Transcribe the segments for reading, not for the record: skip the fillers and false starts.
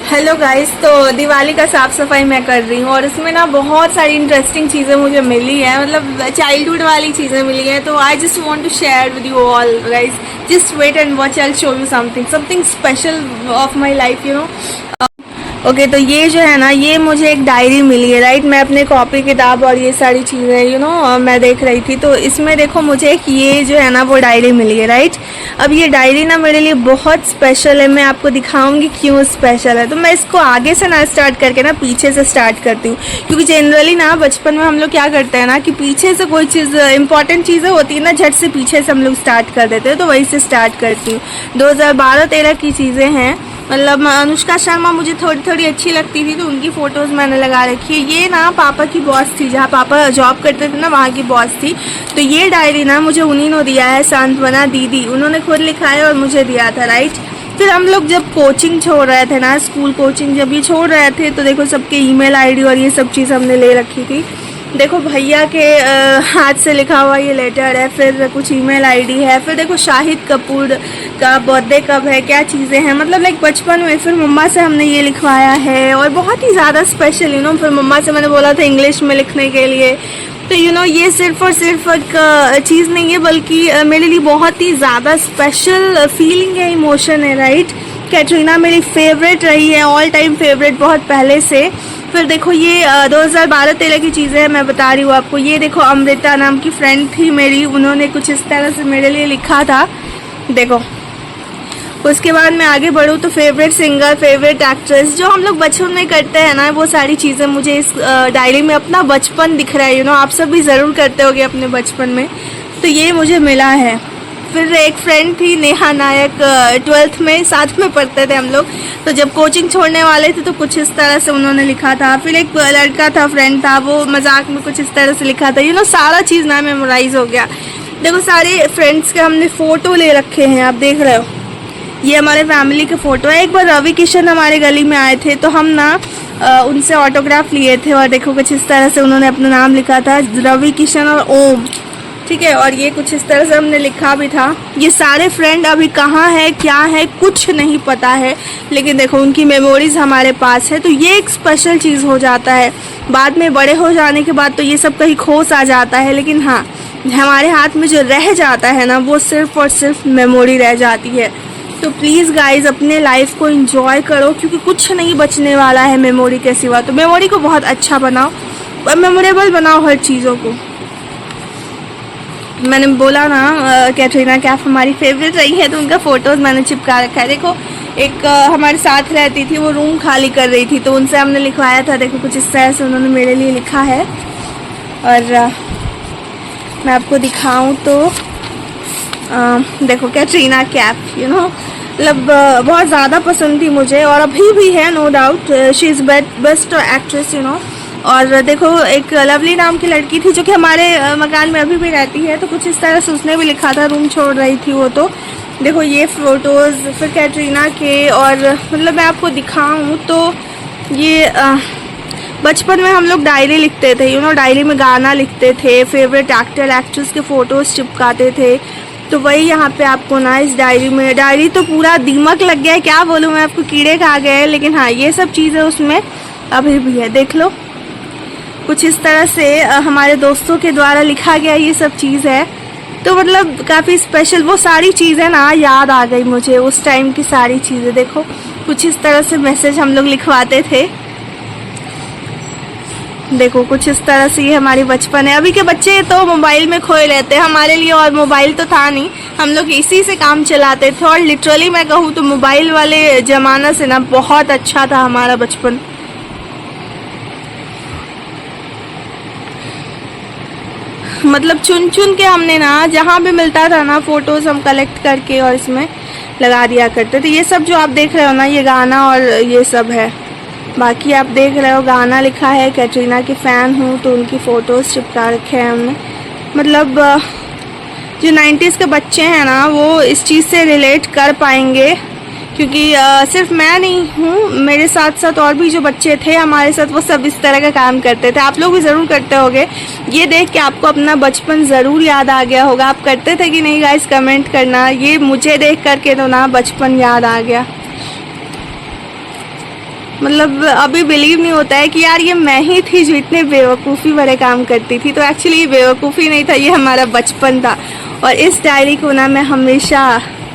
Hello guys. तो दिवाली का साफ सफाई मैं कर रही हूँ और इसमें ना बहुत सारी इंटरेस्टिंग चीज़ें मुझे मिली है, मतलब चाइल्डहुड वाली चीज़ें मिली हैं। तो I just want to share with you all guys. Just wait and watch, I show you something special of my life, you know. Okay, तो ये जो है ना, ये मुझे एक डायरी मिली है, राइट। मैं अपने कॉपी किताब और ये सारी चीज़ें मैं देख रही थी, तो इसमें देखो मुझे एक ये जो है ना वो डायरी मिली है, राइट। अब ये डायरी ना मेरे लिए बहुत स्पेशल है, मैं आपको दिखाऊंगी क्यों स्पेशल है। तो मैं इसको आगे से ना स्टार्ट करके ना पीछे से स्टार्ट करती हूँ, क्योंकि जनरली ना बचपन में हम लोग क्या करते हैं ना कि पीछे से कोई चीज़ इंपॉर्टेंट चीज़ें होती है ना, झट से पीछे से हम लोग स्टार्ट कर देते हैं। तो वही से स्टार्ट करती हूँ। 2012-13 की चीज़ें हैं, मतलब अनुष्का शर्मा मुझे थोड़ी थोड़ी अच्छी लगती थी, तो उनकी फ़ोटोज़ मैंने लगा रखी है। ये ना पापा की बॉस थी, जहाँ पापा जॉब करते थे ना वहाँ की बॉस थी। तो ये डायरी ना मुझे उन्हीं ने दिया है, सांत्वना दीदी, उन्होंने खुद लिखा है और मुझे दिया था, राइट। फिर हम लोग जब कोचिंग छोड़ रहे थे ना, स्कूल कोचिंग जब ये छोड़ रहे थे, तो देखो सबके ईमेल आईडी और ये सब चीज़ हमने ले रखी थी। देखो भैया के हाथ से लिखा हुआ ये लेटर है, फिर कुछ ईमेल आईडी है, फिर देखो शाहिद कपूर का बर्थडे कब है, क्या चीज़ें हैं, मतलब लाइक बचपन में। फिर मम्मा से हमने ये लिखवाया है और बहुत ही ज़्यादा स्पेशल, फिर मम्मा से मैंने बोला था इंग्लिश में लिखने के लिए। तो ये सिर्फ और सिर्फ एक चीज़ नहीं है, बल्कि मेरे लिए बहुत ही ज़्यादा स्पेशल फीलिंग है, इमोशन है, राइट। कैटरीना मेरी फेवरेट रही है, ऑल टाइम फेवरेट, बहुत पहले से। फिर देखो ये 2012-13 की चीज़ें हैं, मैं बता रही हूँ आपको। ये देखो अमृता नाम की फ्रेंड थी मेरी, उन्होंने कुछ इस तरह से मेरे लिए लिखा था, देखो। उसके बाद मैं आगे बढ़ूँ तो फेवरेट सिंगर, फेवरेट एक्ट्रेस, जो हम लोग बचपन में करते हैं ना, वो सारी चीज़ें मुझे इस डायरी में अपना बचपन दिख रहा है। आप सब भी ज़रूर करते होगे अपने बचपन में, तो ये मुझे मिला है। फिर एक फ्रेंड थी नेहा नायक, 12th में साथ में पढ़ते थे हम लोग, तो जब कोचिंग छोड़ने वाले थे तो कुछ इस तरह से उन्होंने लिखा था। फिर एक लड़का था, फ्रेंड था, वो मजाक में कुछ इस तरह से लिखा था। सारा चीज़ ना मेमोराइज हो गया। देखो सारे फ्रेंड्स के हमने फ़ोटो ले रखे हैं, आप देख रहे हो, ये हमारे फैमिली के फ़ोटो है। एक बार रवि किशन हमारे गली में आए थे, तो हम ना उनसे ऑटोग्राफ लिए थे, और देखो कुछ इस तरह से उन्होंने अपना नाम लिखा था, रवि किशन और ओम, ठीक है। और ये कुछ इस तरह से हमने लिखा भी था। ये सारे फ्रेंड अभी कहाँ है, क्या है, कुछ नहीं पता है, लेकिन देखो उनकी मेमोरीज हमारे पास है, तो ये एक स्पेशल चीज़ हो जाता है। बाद में बड़े हो जाने के बाद तो ये सब कहीं खो सा जाता है, लेकिन हाँ, हमारे हाथ में जो रह जाता है ना, वो सिर्फ और सिर्फ मेमोरी रह जाती है। तो प्लीज़ गाइज अपने लाइफ को एंजॉय करो, क्योंकि कुछ नहीं बचने वाला है मेमोरी के सिवा। तो मेमोरी को बहुत अच्छा बनाओ, मेमोरेबल बनाओ हर चीज़ों को। मैंने बोला ना कैटरीना कैफ हमारी फेवरेट रही है, तो उनका फ़ोटोज़ मैंने चिपका रखा है। देखो एक हमारे साथ रहती थी, वो रूम खाली कर रही थी, तो उनसे हमने लिखवाया था, देखो कुछ इस तरह से उन्होंने मेरे लिए लिखा है। और मैं आपको दिखाऊं तो देखो कैटरीना कैफ, मतलब बहुत ज़्यादा पसंद थी मुझे, और अभी भी है, no doubt. She is best actress, और देखो एक लवली नाम की लड़की थी, जो कि हमारे मकान में अभी भी रहती है, तो कुछ इस तरह से उसने भी लिखा था, रूम छोड़ रही थी वो। तो देखो ये फ़ोटोज़ फिर कैटरीना के, और मतलब मैं आपको दिखाऊं तो ये बचपन में हम लोग डायरी लिखते थे, डायरी में गाना लिखते थे, फेवरेट एक्टर एक्ट्रेस के फ़ोटोज़ चिपकाते थे। तो वही यहाँ पे आपको ना इस डायरी में, डायरी तो पूरा दीमक लग गया है, क्या बोलूँ मैं आपको, कीड़े खा गए हैं, लेकिन हाँ ये सब चीज़ें उसमें अभी भी है। देख लो कुछ इस तरह से हमारे दोस्तों के द्वारा लिखा गया ये सब चीज़ है, तो मतलब काफ़ी स्पेशल वो सारी चीज़ें ना याद आ गई मुझे, उस टाइम की सारी चीज़ें। देखो कुछ इस तरह से मैसेज हम लोग लिखवाते थे, देखो कुछ इस तरह से ये हमारी बचपन है। अभी के बच्चे तो मोबाइल में खोए रहते हैं, हमारे लिए और मोबाइल तो था नहीं, हम लोग इसी से काम चलाते थे। और लिटरली मैं कहूँ तो मोबाइल वाले ज़माना से ना बहुत अच्छा था हमारा बचपन। मतलब चुन चुन के हमने ना जहाँ भी मिलता था ना, फ़ोटोज़ हम कलेक्ट करके और इसमें लगा दिया करते थे। ये सब जो आप देख रहे हो ना, ये गाना और ये सब है। बाकी आप देख रहे हो गाना लिखा है, कैटरीना की फ़ैन हूँ, तो उनकी फ़ोटोज़ चिपका रखे हैं हमने। मतलब जो 90s के बच्चे हैं ना, वो इस चीज़ से रिलेट कर पाएंगे, क्योंकि सिर्फ मैं नहीं हूँ, मेरे साथ साथ और भी जो बच्चे थे हमारे साथ, वो सब इस तरह का काम करते थे। आप लोग भी ज़रूर करते होगे। ये देख के आपको अपना बचपन ज़रूर याद आ गया होगा। आप करते थे कि नहीं गाइस, कमेंट करना। ये मुझे देख करके तो ना बचपन याद आ गया। मतलब अभी बिलीव नहीं होता है कि यार ये मैं ही थी जो इतने बेवकूफ़ी भरे काम करती थी। तो एक्चुअली ये बेवकूफ़ी नहीं था, ये हमारा बचपन था। और इस डायरी को ना मैं हमेशा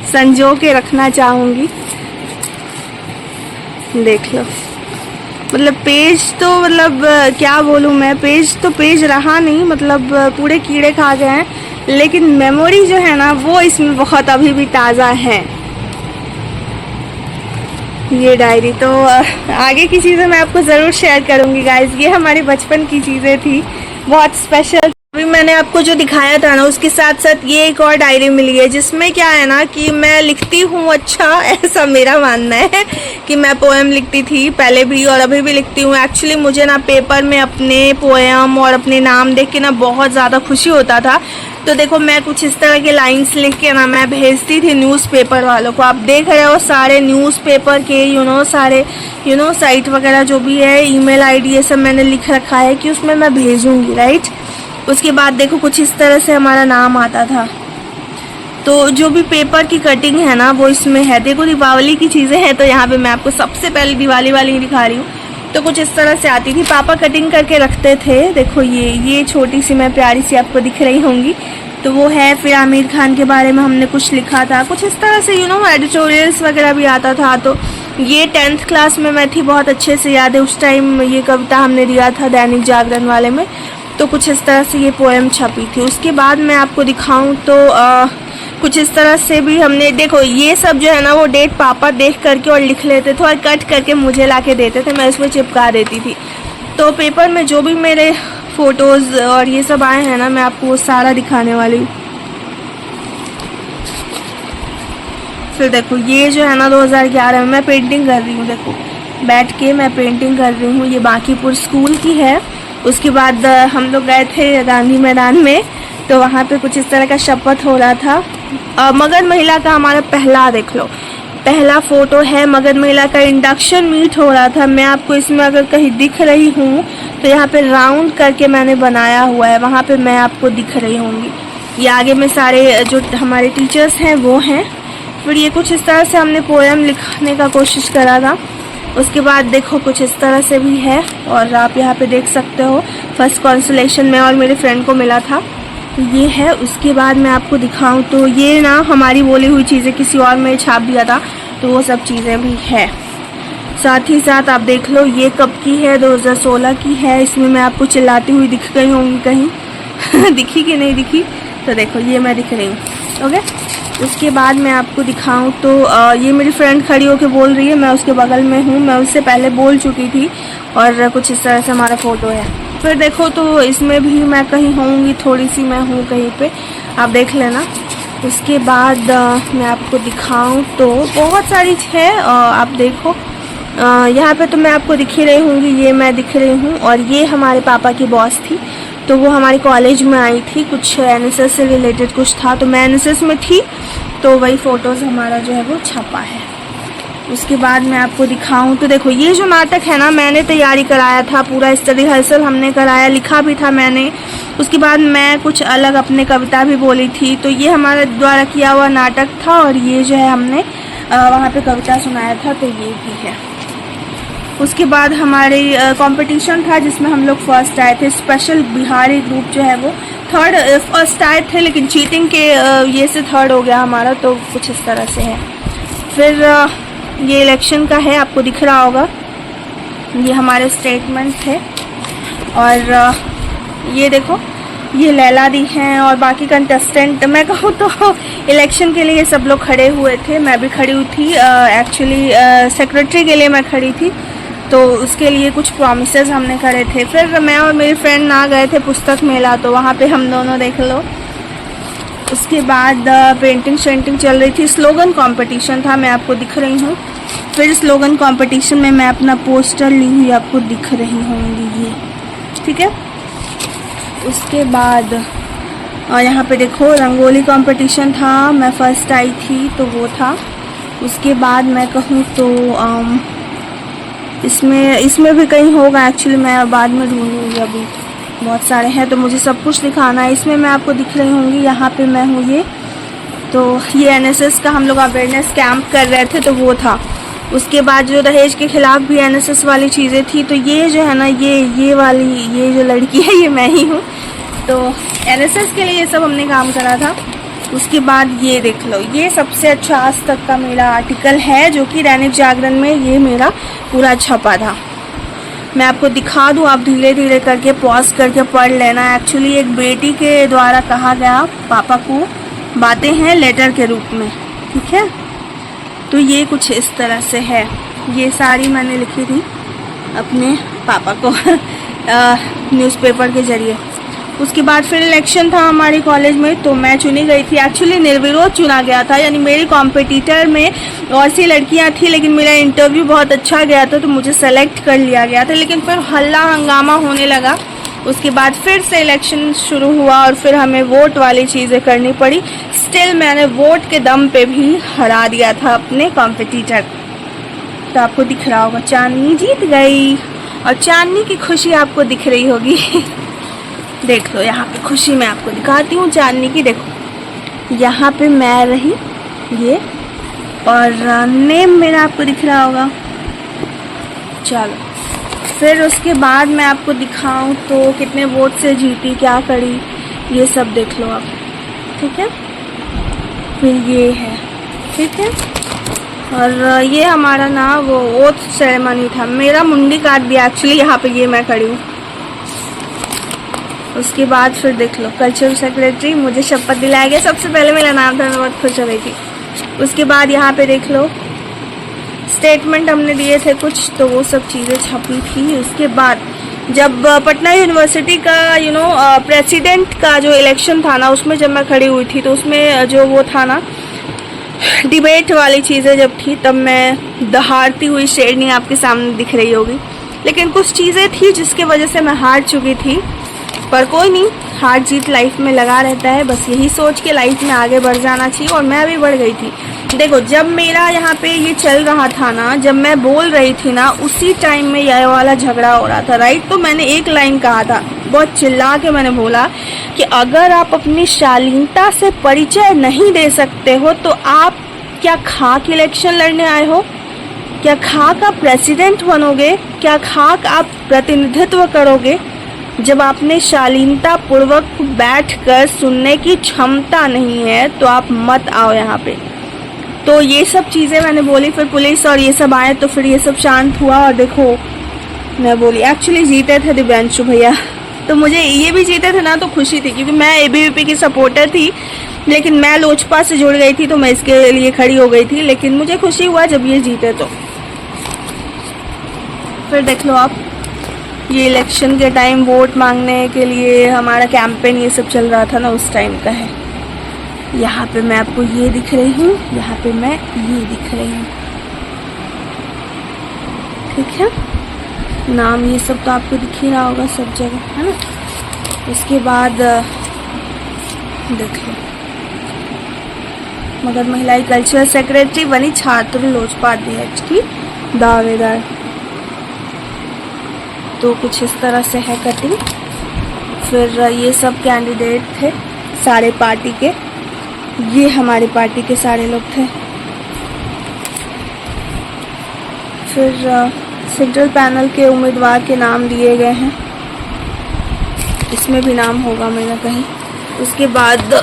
संजो के रखना चाहूँगी। देख लो, मतलब पेज तो मतलब क्या बोलूँ मैं, पेज तो पेज रहा नहीं, मतलब पूरे कीड़े खा गए हैं, लेकिन मेमोरी जो है ना वो इसमें बहुत अभी भी ताज़ा है। ये डायरी तो आगे की चीज़ें मैं आपको ज़रूर शेयर करूँगी गाइज। ये हमारे बचपन की चीज़ें थी, बहुत स्पेशल। अभी मैंने आपको जो दिखाया था ना उसके साथ साथ ये एक और डायरी मिली है, जिसमें क्या है ना कि मैं लिखती हूँ। अच्छा, ऐसा मेरा मानना है कि मैं पोएम लिखती थी पहले भी और अभी भी लिखती हूँ। एक्चुअली मुझे ना पेपर में अपने पोएम और अपने नाम देख के ना बहुत ज़्यादा खुशी होता था। तो देखो, मैं कुछ इस तरह के लाइन्स लिख के ना मैं भेजती थी न्यूज़पेपर वालों को। आप देख रहे हो सारे न्यूज़पेपर के सारे साइट वगैरह जो भी है, ईमेल आईडी, ये सब मैंने लिख रखा है कि उसमें मैं भेजूँगी, राइट। उसके बाद देखो कुछ इस तरह से हमारा नाम आता था। तो जो भी पेपर की कटिंग है ना वो इसमें है। देखो, दीपावली की चीज़ें हैं तो यहाँ पे मैं आपको सबसे पहले दिवाली वाली ही दिखा रही हूँ। तो कुछ इस तरह से आती थी, पापा कटिंग करके रखते थे। देखो ये छोटी सी मैं प्यारी सी आपको दिख रही होंगी, तो वो है। फिर आमिर खान के बारे में हमने कुछ लिखा था, कुछ इस तरह से एडिटोरियल्स वगैरह भी आता था। तो ये 10th क्लास में मैं थी, बहुत अच्छे से याद है। उस टाइम ये कविता हमने दिया था दैनिक जागरण वाले में। तो कुछ इस तरह से ये पोएम छपी थी। उसके बाद मैं आपको दिखाऊं तो कुछ इस तरह से भी हमने, देखो ये सब जो है ना वो डेट पापा देख करके और लिख लेते थे और कट करके मुझे ला के देते थे, मैं इसमें चिपका देती थी। तो पेपर में जो भी मेरे फ़ोटोज़ और ये सब आए हैं ना, मैं आपको वो सारा दिखाने वाली हूँ। फिर देखो ये जो है ना 2011 में मैं पेंटिंग कर रही हूँ। देखो बैठ के मैं पेंटिंग कर रही हूँ। ये बांकीपुर स्कूल की है। उसके बाद हम लोग गए थे गांधी मैदान में, तो वहाँ पे कुछ इस तरह का शपथ हो रहा था। मगध महिला का हमारा पहला, देख लो, पहला फ़ोटो है। मगध महिला का इंडक्शन मीट हो रहा था। मैं आपको इसमें अगर कहीं दिख रही हूँ तो यहाँ पे राउंड करके मैंने बनाया हुआ है, वहाँ पे मैं आपको दिख रही होंगी। ये आगे में सारे जो हमारे टीचर्स हैं वो हैं। फिर ये कुछ इस तरह से हमने पोएम लिखने का कोशिश करा था। उसके बाद देखो कुछ इस तरह से भी है, और आप यहाँ पे देख सकते हो फर्स्ट कॉन्सुलेशन में और मेरे फ्रेंड को मिला था, ये है। उसके बाद मैं आपको दिखाऊं तो ये ना हमारी बोली हुई चीज़ें किसी और में छाप दिया था, तो वो सब चीज़ें भी है। साथ ही साथ आप देख लो ये कब की है, 2016 की है। इसमें मैं आपको चिल्लाती हुई दिख गई होंगी कहीं दिखी कि नहीं दिखी, तो देखो ये मैं दिख रही हूँ। ओके, उसके बाद मैं आपको दिखाऊं तो ये मेरी फ्रेंड खड़ी होकर बोल रही है, मैं उसके बगल में हूँ। मैं उससे पहले बोल चुकी थी, और कुछ इस तरह से हमारा फ़ोटो है। फिर देखो तो इसमें भी मैं कहीं होंगी, थोड़ी सी मैं हूँ कहीं पे, आप देख लेना। उसके बाद मैं आपको दिखाऊं तो बहुत सारी है, आप देखो यहाँ पे तो मैं आपको दिख ही रही होंगी, ये मैं दिख रही हूँ। और ये हमारे पापा की बॉस थी, तो वो हमारे कॉलेज में आई थी, कुछ एनएसएस से रिलेटेड कुछ था, तो मैं एनएसएस में थी, तो वही फ़ोटोज़ हमारा जो है वो छपा है। उसके बाद मैं आपको दिखाऊं तो देखो ये जो नाटक है ना, मैंने तैयारी कराया था पूरा, इस तरह रिहर्सल हमने कराया, लिखा भी था मैंने। उसके बाद मैं कुछ अलग अपने कविता भी बोली थी, तो ये हमारे द्वारा किया हुआ नाटक था। और ये जो है हमने वहाँ पे कविता सुनाया था, तो ये भी है। उसके बाद हमारे कंपटीशन था जिसमें हम लोग फर्स्ट आए थे। स्पेशल बिहारी ग्रुप जो है वो फर्स्ट आए थे, लेकिन चीटिंग के ये से थर्ड हो गया हमारा, तो कुछ इस तरह से है। फिर ये इलेक्शन का है, आपको दिख रहा होगा, ये हमारे स्टेटमेंट थे। और ये देखो ये लैला दी हैं, और बाकी कंटेस्टेंट मैं कहूँ तो इलेक्शन के लिए सब लोग खड़े हुए थे, मैं भी खड़ी हुई थी। एक्चुअली सेक्रेटरी के लिए मैं खड़ी थी, तो उसके लिए कुछ प्रॉमिसेस हमने करे थे। फिर मैं और मेरी फ्रेंड ना गए थे पुस्तक मेला, तो वहाँ पे हम दोनों देख लो। उसके बाद पेंटिंग शेंटिंग चल रही थी, स्लोगन कंपटीशन था, मैं आपको दिख रही हूँ। फिर स्लोगन कंपटीशन में मैं अपना पोस्टर ली हुई आपको दिख रही होंगी, ये ठीक है। उसके बाद यहाँ पे देखो रंगोली कंपटीशन था, मैं फर्स्ट आई थी, तो वो था। उसके बाद मैं कहूँ तो इसमें भी कहीं होगा, एक्चुअली मैं बाद में ढूंढूंगी, अभी बहुत सारे हैं तो मुझे सब कुछ दिखाना है। इसमें मैं आपको दिख रही होंगी, यहाँ पे मैं हूँ ये। तो ये एनएसएस का हम लोग अवेयरनेस कैंप कर रहे थे, तो वो था। उसके बाद जो दहेज के खिलाफ भी एनएसएस वाली चीज़ें थी, तो ये जो है ना, ये वाली ये जो लड़की है ये मैं ही हूँ। तो एनएसएस के लिए ये सब हमने काम करा था। उसके बाद ये देख लो, ये सबसे अच्छा आज तक का मेरा आर्टिकल है जो कि दैनिक जागरण में ये मेरा पूरा छपा था। मैं आपको दिखा दूँ, आप धीरे धीरे करके पॉज करके पढ़ लेना। एक्चुअली एक बेटी के द्वारा कहा गया पापा को बातें हैं लेटर के रूप में, ठीक है। तो ये कुछ इस तरह से है, ये सारी मैंने लिखी थी अपने पापा को न्यूज़पेपर के ज़रिए। उसके बाद फिर इलेक्शन था हमारे कॉलेज में, तो मैं चुनी गई थी। एक्चुअली निर्विरोध चुना गया था, यानी मेरी कॉम्पिटिटर में और सी लड़कियां थी, लेकिन मेरा इंटरव्यू बहुत अच्छा गया था तो मुझे सेलेक्ट कर लिया गया था। लेकिन फिर हल्ला हंगामा होने लगा, उसके बाद फिर से इलेक्शन शुरू हुआ और फिर हमें वोट वाली चीज़ें करनी पड़ी। स्टिल मैंने वोट के दम पे भी हरा दिया था अपने कॉम्पिटिटर। तो आपको दिख रहा होगा चांदनी जीत गई, और चांदनी की खुशी आपको दिख रही होगी देख लो यहाँ पे खुशी मैं आपको दिखाती हूँ चांदनी की। देखो यहाँ पे मैं रही ये, और नेम मेरा आपको दिख रहा होगा। चलो फिर उसके बाद मैं आपको दिखाऊं तो कितने वोट से जीती, क्या करी, ये सब देख लो आप, ठीक है। फिर ये है, ठीक है। और ये हमारा ना वो ओथ सेरेमनी था, मेरा मुंडी काट दिया एक्चुअली, यहाँ पे ये मैं खड़ी हूँ। उसके बाद फिर देख लो कल्चरल सेक्रेटरी, मुझे शपथ दिलाया गया, सबसे पहले मेरा नाम था, मैं बहुत खुश हो रही थी। उसके बाद यहाँ पे देख लो स्टेटमेंट हमने दिए थे कुछ, तो वो सब चीज़ें छपी थी। उसके बाद जब पटना यूनिवर्सिटी का प्रेसिडेंट का जो इलेक्शन था ना, उसमें जब मैं खड़ी हुई थी, तो उसमें जो वो था ना डिबेट वाली चीज़ें जब थी, तब मैं दहाड़ती हुई शेरनी आपके सामने दिख रही होगी। लेकिन कुछ चीज़ें थी जिसके वजह से मैं हार चुकी थी, पर कोई नहीं, हार जीत लाइफ में लगा रहता है। बस यही सोच के लाइफ में आगे बढ़ जाना चाहिए, और मैं भी बढ़ गई थी। देखो जब मेरा यहाँ पे ये चल रहा था ना, जब मैं बोल रही थी ना, उसी टाइम में यह वाला झगड़ा हो रहा था, राइट। तो मैंने एक लाइन कहा था, बहुत चिल्ला के मैंने बोला कि अगर आप अपनी शालीनता से परिचय नहीं दे सकते हो तो आप क्या खाक इलेक्शन लड़ने आए हो? क्या खाक आप प्रेसिडेंट बनोगे? क्या खाक आप प्रतिनिधित्व करोगे? जब आपने शालीनता पूर्वक बैठकर सुनने की क्षमता नहीं है तो आप मत आओ यहाँ पे। तो ये सब चीज़ें मैंने बोली, फिर पुलिस और ये सब आए, तो फिर ये सब शांत हुआ। और देखो मैं बोली, एक्चुअली जीते थे दिव्यांशु भैया, तो मुझे ये भी जीते थे ना तो खुशी थी, क्योंकि मैं एबीवीपी की सपोर्टर थी, लेकिन मैं लोजपा से जुड़ गई थी तो मैं इसके लिए खड़ी हो गई थी। लेकिन मुझे खुशी हुआ जब ये जीते। तो फिर देख लो आप, ये इलेक्शन के टाइम वोट मांगने के लिए हमारा कैंपेन ये सब चल रहा था ना, उस टाइम का है। यहाँ पे मैं आपको ये दिख रही हूँ, यहाँ पे मैं ये दिख रही हूँ, ठीक है। नाम ये सब तो आपको दिख ही रहा होगा सब जगह, है ना। उसके बाद देख लो, मगर महिला कल्चरल सेक्रेटरी बनी छात्र लोजपा अध्यक्ष की दावेदार। तो कुछ इस तरह से है कटिंग। फिर ये सब कैंडिडेट थे सारे पार्टी के, ये हमारी पार्टी के सारे लोग थे। फिर सेंट्रल पैनल के उम्मीदवार के नाम दिए गए हैं, इसमें भी नाम होगा मेरा कहीं। उसके बाद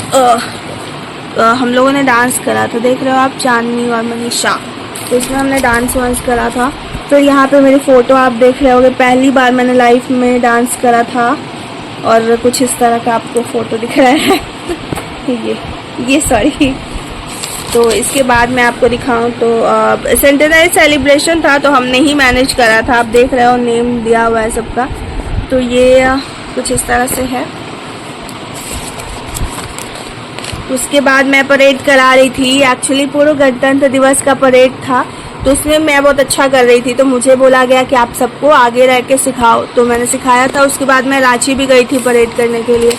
हम लोगों ने डांस करा था, देख रहे हो आप, चांदनी और मनीषा, तो इसमें हमने डांस वांस करा था। फिर यहाँ पे मेरी फ़ोटो आप देख रहे होगे, पहली बार मैंने लाइफ में डांस करा था, और कुछ इस तरह का आपको फ़ोटो दिख रहा है ये सॉरी। तो इसके बाद मैं आपको दिखाऊं तो सेंटेनरी सेलिब्रेशन था, तो हमने ही मैनेज करा था, आप देख रहे हो नेम दिया हुआ है सबका। तो ये कुछ इस तरह से है। उसके बाद मैं परेड करा रही थी, एक्चुअली पूर्व गणतंत्र दिवस का परेड था, तो उसमें मैं बहुत अच्छा कर रही थी, तो मुझे बोला गया कि आप सबको आगे रह के सिखाओ, तो मैंने सिखाया था। उसके बाद मैं रांची भी गई थी परेड करने के लिए।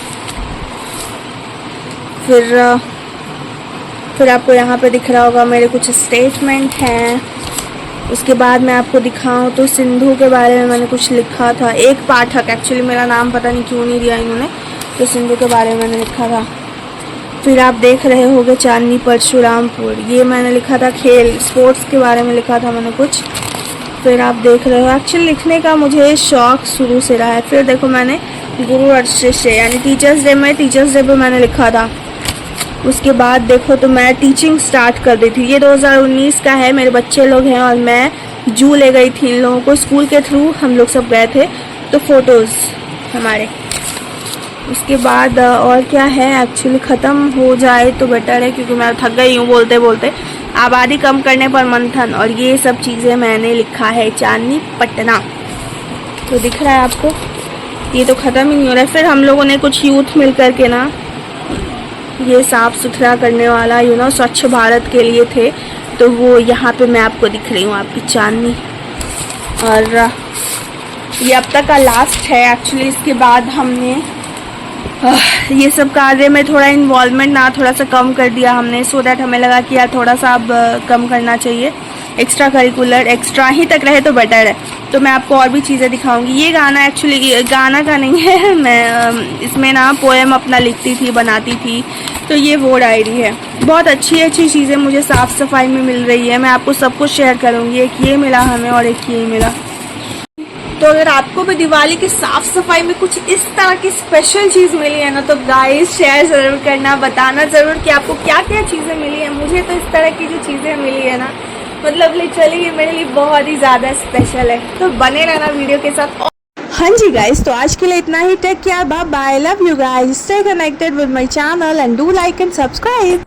फिर आपको यहाँ पे दिख रहा होगा मेरे कुछ स्टेटमेंट हैं। उसके बाद मैं आपको दिखाऊं तो सिंधु के बारे में मैंने कुछ लिखा था, एक पाठक, एक्चुअली मेरा नाम पता नहीं क्यों नहीं दिया इन्होंने, तो सिंधु के बारे में मैंने लिखा था। फिर आप देख रहे होंगे चांदनी परशुरामपुर, ये मैंने लिखा था खेल स्पोर्ट्स के बारे में लिखा था मैंने कुछ। फिर आप देख रहे हो एक्चुअली लिखने का मुझे शौक शुरू से रहा है। फिर देखो मैंने गुरु अर्शिष्य यानी टीचर्स डे में टीचर्स डे पे मैंने लिखा था। उसके बाद देखो तो मैं टीचिंग स्टार्ट कर दी थी। ये 2019 का है, मेरे बच्चे लोग हैं और मैं जू ले गई थी इन लोगों को, स्कूल के थ्रू हम लोग सब गए थे, तो फोटोज़ हमारे। उसके बाद और क्या है एक्चुअली ख़त्म हो जाए तो बेटर है क्योंकि मैं थक गई हूँ बोलते बोलते। आबादी कम करने पर मंथन और ये सब चीज़ें मैंने लिखा है चांदनी पटना, तो दिख रहा है आपको। ये तो ख़त्म ही नहीं हो रहा है। फिर हम लोगों ने कुछ यूथ मिल कर के ना ये साफ़ सुथरा करने वाला स्वच्छ भारत के लिए थे, तो वो यहाँ पे मैं आपको दिख रही हूँ आपकी चांदनी। और ये अब तक का लास्ट है एक्चुअली। इसके बाद हमने ये सब कार्य में थोड़ा इन्वॉल्वमेंट ना थोड़ा सा कम कर दिया हमने, सो दैट हमें लगा कि यार थोड़ा सा अब कम करना चाहिए। एक्स्ट्रा करिकुलर एक्स्ट्रा ही तक रहे तो बेटर है। तो मैं आपको और भी चीज़ें दिखाऊंगी। ये गाना एक्चुअली गाना का नहीं है, मैं इसमें ना पोएम अपना लिखती थी, बनाती थी, तो ये वो डायरी है। बहुत अच्छी अच्छी चीज़ें मुझे साफ़ सफाई में मिल रही है, मैं आपको सब कुछ शेयर करूँगी। एक ये मिला हमें और एक ये मिला। तो अगर आपको भी दिवाली की साफ सफाई में कुछ इस तरह की स्पेशल चीज़ मिली है ना, तो गाइस शेयर ज़रूर करना, बताना ज़रूर कि आपको क्या क्या चीज़ें मिली है। मुझे तो इस तरह की जो चीज़ें मिली है ना, मतलब लिटरली ये मेरे लिए बहुत ही ज़्यादा स्पेशल है। तो बने रहना वीडियो के साथ। हाँ जी गाइस, तो आज के लिए इतना ही। Take care, bye bye, love you guys, stay connected with my channel and do like and subscribe.